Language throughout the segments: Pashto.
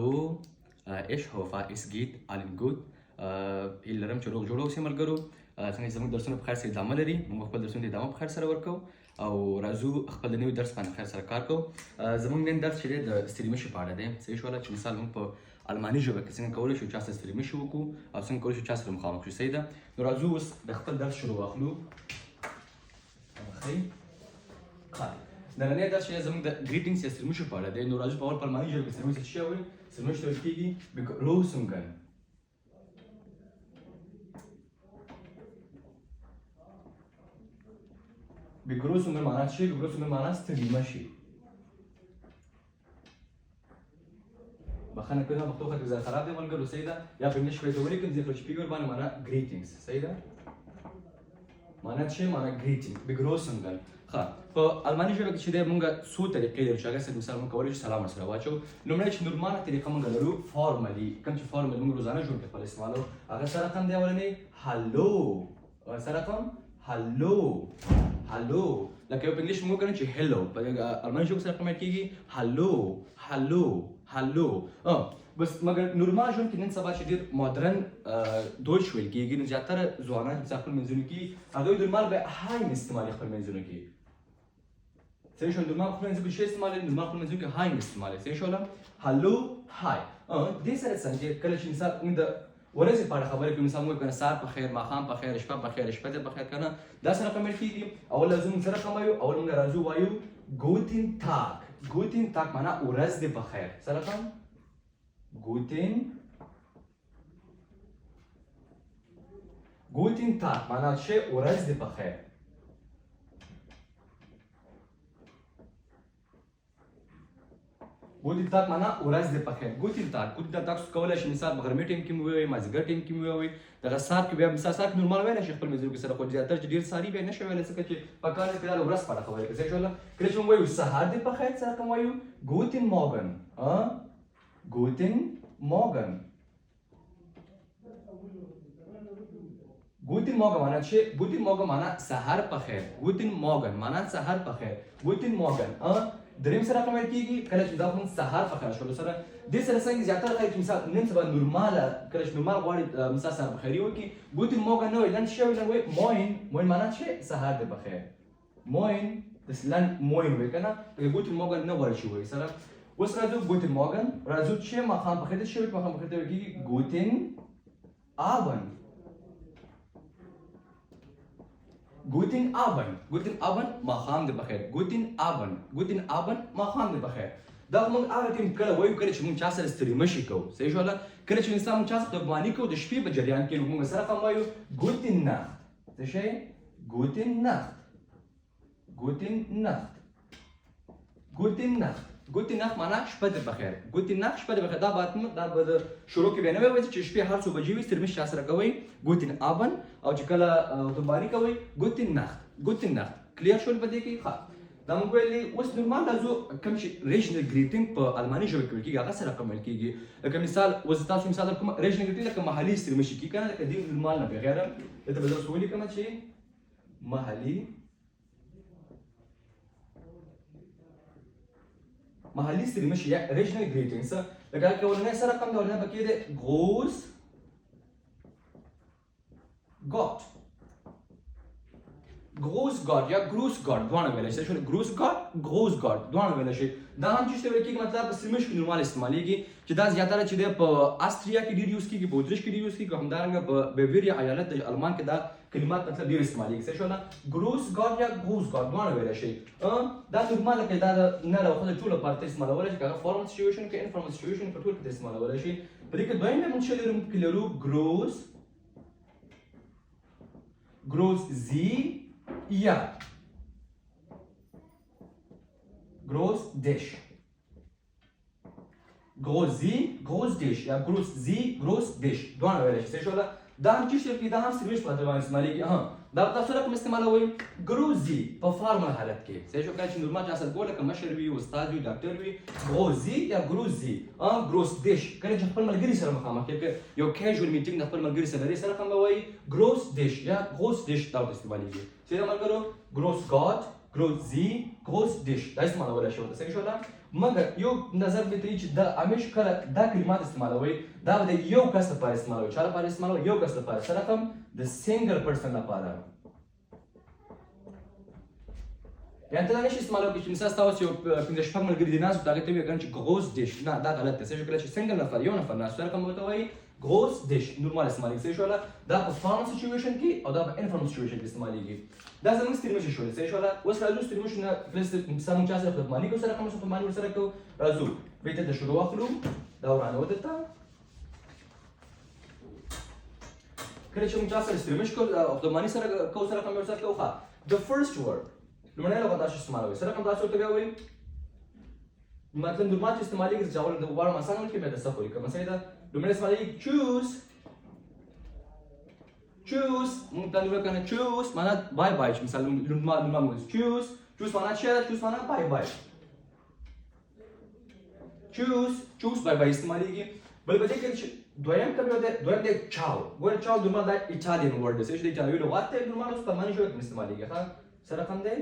Hallo, ich hoffe, es geht allen gut. هیله لرم چې روغ جوړ اوسئ ملګرو. څنګه چې زموږ درسونه په خیر سره ادامه لري، موږ خپل درسونه د ادامه په خیر سره ورکوو او راځو خپل د نوي درس باندې خیر سره کار کوو. زموږ نن درس چې دی د ستړي مشي په اړه دی. صحیح شوله چې مثال موږ په الماني ژبه کې څنګه کولی شو چا سره ستړي مشي وکړو او څنګه کولی شو چا سره مخامخ شو. صحیح ده؟ نو راځو اوس د خپل درس شروع واخلو. نننی درس چې زموږ د ګریټینګز یا ستړي مشي په اړه دی. نو راځو په اول په الماني ژبه کې ستړي مشي څه شی وایي؟ ستړي مشي ته ویل کېږي begrüßungen. begrüßungen معنی څه شي؟ begrüßungen معنی ستړي مشي. بخښنه کوم پښتو خط زړه خراب دی ملګرو. صحیح ده؟ یا په انګلیش کې ته ولیکم زه خو شپږ ور باندې معنی greetings. صحیح ده؟ معنی څه معنی greeting begrüßungen. ښه په الماني ژبه کې چې دی مونږ څو طریقې لرو چې هغه سره مثال مونږ کولی شو سلام ورسره واچو. لومړی چې نورماله طریقه مونږ لرو فارملي، کوم چې فارمل مونږ روزانه ژوند کې خپل استعمالو هغه سره رقم دی اولنی هلو، سره رقم هلو هلو. لکه یو په انګلیش مونږ وکړو چې هلو، په الماني ژبه سره رقم کېږي هلو هلو هلو. بس مګر نورمال ژوند کې نن سبا چې ډېر مدرن دویچ ویل کېږي نو زیاتره ځوانان چې خپل منځونو کې هغوی نورمال به هاین استعمالوي خپل منځونو کې. صحیح شو؟ نورمال خپل منځونو کې څه استعمالوي؟ نورمال خپل منځونو کې هاین استعمالوي. صحیح شوله؟ هلو هاي. دې سره څنګه کله چې انسان موږ د ورځې په اړه خبرې کوو، مثال موږ کنه سهار په خیر، ماښام په خیر، شپه په خیر، شپه دې په خیر کنه دا سره رقم ویل کېږي. اول لازم موږ سره رقم وایو، اول موږ راځو وایو ګوتن تاګ. ګوتن تاګ معنا ورځ دې په خیر. سره رقم Guten Tag معنی څه؟ ورځ دې په خیر. Guten Tag معنی ورځ دې په خیر. Guten Tag تاسو کولی شئ مثال په غرمې ټایم کې مو ووایئ، مازدیګر ټایم کې مو ووایئ، دغه سهار کې بیا مثال سهار کې نورمال ویلی شئ خپل مزدور کې سره، خو زیاتره چې ډېر سهاري بیا نه شئ ویلی ځکه چې په کار کې دا د ورځ په اړه خبرې کوي. صحیح شوله؟ کله چې موږ وایو سهار دې په خیر سره کوم وایو Guten Morgen. Guten Morgen. Guten Morgen معنی څه؟ Guten Morgen معنی سهار په خیر. Guten Morgen معنی سهار په خیر. Guten Morgen. دریم سره کوم کېږي کله چې دا موږ سهار په خیر شول سره دې سره څنګه زیاتره خلک مثال نن سبا نورماله کله چې نورمال غواړي مثال سهار په خیر وکړي Guten Morgen نه وایي، لنډ شی وایي، وایي Moin. Moin معنی څه؟ سهار دې په خیر. Moin داسې لنډ Moin وایي که نه؟ Guten Morgen نه غواړي چې وایي سره. اوس راځو Guten Morgen، راځو چې ماښام په خیر ته شی وایي، ماښام په خیر ته ویل کېږي Guten Abend. Guten Abend. Guten Abend ماښام دې بخیر. Guten Abend. Guten Abend ماښام دې بخیر. دا موږ هغه ټیم کله وایو کله چې موږ چا سره ستړي مشي کوو. صحیح شوله؟ کله چې انسان موږ چا سره دښمني کوو د شپې په جریان کې نو موږ سره رقم وایو Guten Nacht. څه شی؟ Guten Nacht. Guten Nacht. Guten Nacht. Gute Nacht معنی شپه دې بخیر. Gute Nacht شپه دې بخیر. دا به د شروع کې بیا نه وایي چې شپې هر څو بجې وي ستړي مشي چا سره کوئ Guten Abend او چې کله دښمني کوئ Guten Nacht. Guten Nacht. کلیر شول په دې کې؟ ښه دا موږ ویلي. اوس نورمال راځو کوم چې ریشنل ګریټینګ په الماني ژبه کې ویل کېږي هغه سره رقم ویل کېږي. لکه مثال اوس تاسو مثال درکوم ریشنل ګریټینګ لکه محلي ستړي مشي کېږي که نه لکه دې نورمال نه بغیر دلته به زه اوس ولیکم چې محلي ستړي مشي یا ریشنل ګریټینګز. لکه هلته اولنی سره رقم دی، اولنی پکې دی Groß Gott. Groß Gott یا Groß Gott دواړه ویلی شئ. Groß Gott Groß Gott دواړه ویلی شئ. دا هم چې ویل کېږي مطلب په ستړي مشي کې نورمال استعمالېږي چې دا زیاتره چې دی په آسټریا کې ډېر یوز کېږي، په اتریش کې ډېر یوز کېږي، همدارنګه په بیویریا ایالت د آلمان کې دا کلمات مطلب ډېر استعمالېږي. صحیح شوله؟ Groß Gott یا Groß Gott دواړه ویلی شئ. دا نورماله کې دا د نر او ښځه ټولو لپاره ته استعمالولی شئ، که هغه فارمل سچویشن کې انفارمل سچویشن په ټول کې ته استعمالولی شئ. په دې کې دویم موږ څه لرو؟ موږ لرو Groß Sie ja. Groß dich. Groß Sie, groß dich. یا Groß Sie, groß dich. دواړه ویلی شئ. صحیح شوله؟ دا هم چې شی کې دا هم ستړي مشي په خاطر باندې استعمالېږي. دا تاسو رقم استعمالوئ Groß Sie په فارمل حالت کې. صحیح شو؟ کله چې نورمال چا سره ګوره لکه مشر وي، استاد وي، ډاکټر وي Groß Sie یا Groß Sie. Groß dich. کله چې خپل ملګري سره مخامخ کېږي یو کیژوال میټینګ د خپل ملګري سره لري سره رقم به وایي Groß dich یا Groß dich دا ورته استعمالېږي. صحیح ده ملګرو؟ Groß Gott Groß Sie, groß dich. Da ist man aber der Schuld. Das ist schon lang. مګر یو نظر به ته چې دا همیش کله دا کلمات استعمالوي دا به یو کس لپاره استعمالوي چا لپاره استعمالوي یو کس لپاره سره کوم د سنگل پرسن لپاره یعنی ته دا نشي استعمالوي چې مثلا تاسو یو پنځه شپږ ملګري دي ناست هغه ته وایي چې غوز دیش نه دا غلط دی څه کله چې سنگل نفر یو نفر ناست سره کوم ته وایي غوز دیش نورمال استعمالي څه شو دا په فارم سچويشن کې او دا په انفارم سچويشن کې استعماليږي دا زموږ ستریمش شو څه شو اوس راځو ستریمش نه پلس مثلا موږ تاسو په معنی کو سره کوم څه په معنی سره کو راځو به ته شروع واخلو دا ورانه ودته کله چې موږ تاسو ستریمش کو په معنی سره کو سره کوم څه کوخه the first word لمړی لغت تاسو استعمالوي سره کوم تاسو ته وایي مطلب نورمال چې استعماليږي چې اول د وړ مثلا کې به د څه کوي کوم څه دا لمړی استعماليږي choose مونږ ته نو کنه choose معنا bye bye چې مثلا نورمال موږ choose معنا چې choose معنا bye bye choose bye bye استعماليږي بل به کې چې دویم کوم دی دویم دی ciao ګور ciao نورمال دا ایتالین ورډ دی چې د ایتالوي لغت ته نورمال اوس په معنی شو استعماليږي ها سره کوم دی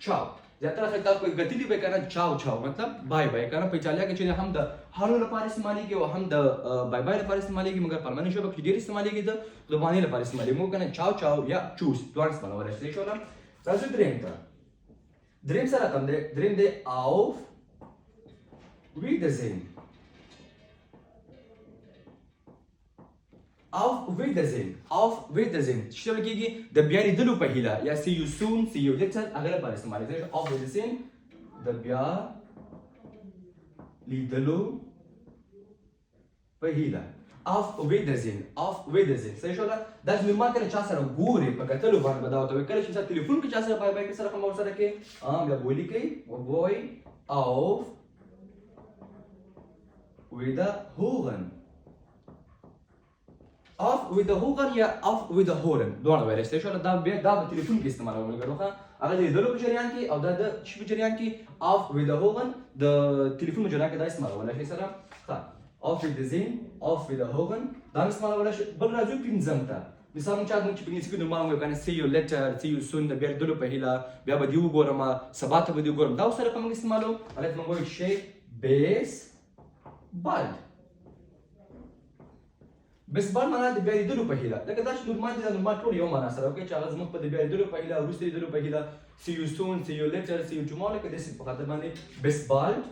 ciao زیاتره خلک کوئی غتی دی به کنه ciao مطلب bye bye کنه په ایتالیا کې چې هم د هالو لپاره استعماليږي او هم د bye bye لپاره استعماليږي مګر په معنی شو کې ډیر استعماليږي د لبانی لپاره استعماليږي مو کنه ciao یا choose دوه استعمالول شي شو لم راځو دریم سره کوم دی دریم دی auf Wiedersehen auf Wiedersehen چې څه کېږي د بیا لیدلو په هیله یا see you soon see you later هغه لپاره استعمالېږي auf Wiedersehen د بیا لیدلو په هیله auf Wiedersehen صحیح شو دا نورمال کله چا سره ګوري په کتلو باندې بداوته کله چې ټلیفون کې چا سره بای بای سره کوم سره کې بیا بولی کوي وای auf Wiederhören auf Wiederhören یا auf Wiederholen دوه ویل شي شو دا به ټلیفون کې استعمالول غواړم هغه د لیدلو په جریان کې او دا د شي په جریان کې auf Wiederhören د ټلیفون په جریان کې دا استعمالول شي سره ښه auf Wiedersehen auf Wiederhören دا استعمالول شي بل راځو پنځم ته مثلا موږ چې په انګلیسي کې نورمال وایو کنه see you later see you soon د بیا لیدلو په هیله بیا به دی وګورم سبا ته به دی وګورم دا سره کوم استعمالو هغه موږ وایو شي bis bald معنا د بیا لیدلو په هیله لکه دا چې نورمال دي نورمال ټول یو معنا سره وکړي چې هغه زموږ په د بیا لیدلو په هیله وروسته لیدلو په هیله see you soon see you later see you tomorrow لکه داسې په خاطر باندې bis bald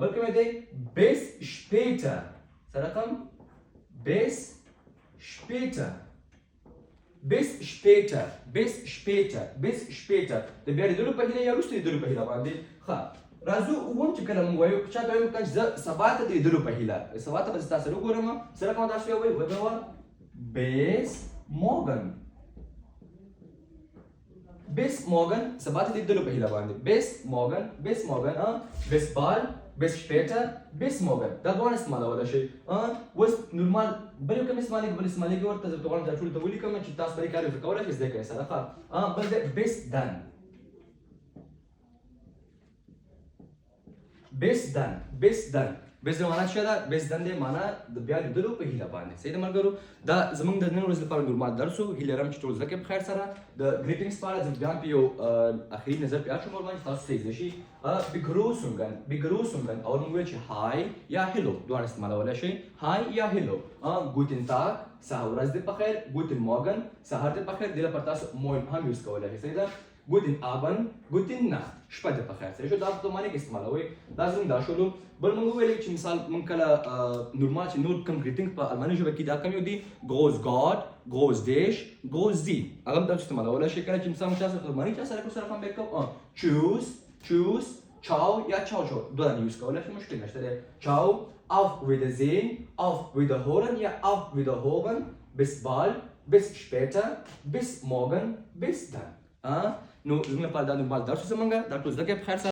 بلکې مې دی bis später سره کوم bis später د بیا لیدلو په هیله یا وروسته لیدلو په هیله باندې ښه راځو اوم چې کله موږ وایو چا ته وایو چې زه سبا ته د لیدلو په هیله سبا ته به تاسو سره وګورم سره کوم تاسو وایو وګورم bis morgen سبا ته د لیدلو په هیله باندې bis morgen bis bald bis später bis morgen دا دوه استعمالول شي اوس نورمال بل کوم استعمالي ورته زه توغل دا ټول ته ولیکم چې تاسو پرې کار وکولای شئ زده کړئ سره ښه بل bis dann بس معنا څه ده بس دندې معنا د بیا لیدلو په هیله باندې صحیح ده ملګرو دا زمونږ د نن ورځې لپاره نورمال درس و هیله لرم چې ټول زده کړئ په خیر سره د ګریټینګز په اړه زه بیا په یو اخري نظر په اچوم باندې تاسو ته زده شي begrüßungen او موږ وایو چې هاي یا هلو دوه استعمالول شي هاي یا هلو guten tag سهار ورځ دې په خیر guten morgen سهار دې په خیر د لپاره تاسو موین هم یوز کولای شئ صحیح ده guten Abend, guten Nacht شپه دې په خیر صحیح شو دا په معنی کې استعمالوي دا زموږ دا شولو بل موږ ویلي چې مثال موږ کله نورمال چې نور کوم ګریټینګ په الماني ژبه کې دا کوم یو دي groß Gott groß dich groß sie هغه دا استعمالول شي کله چې مثال موږ تاسو په معنی تاسو سره کوم وکړو choose ciao یا ciao دوه یوز کولای شي مشکل نشته ciao auf Wiedersehen auf Wiederholen یا auf Wiederholen bis bald bis später bis morgen bis dann نو زموږ لپاره دا نورمال درس زمونږ دا ټول زده کړئ په خیر سره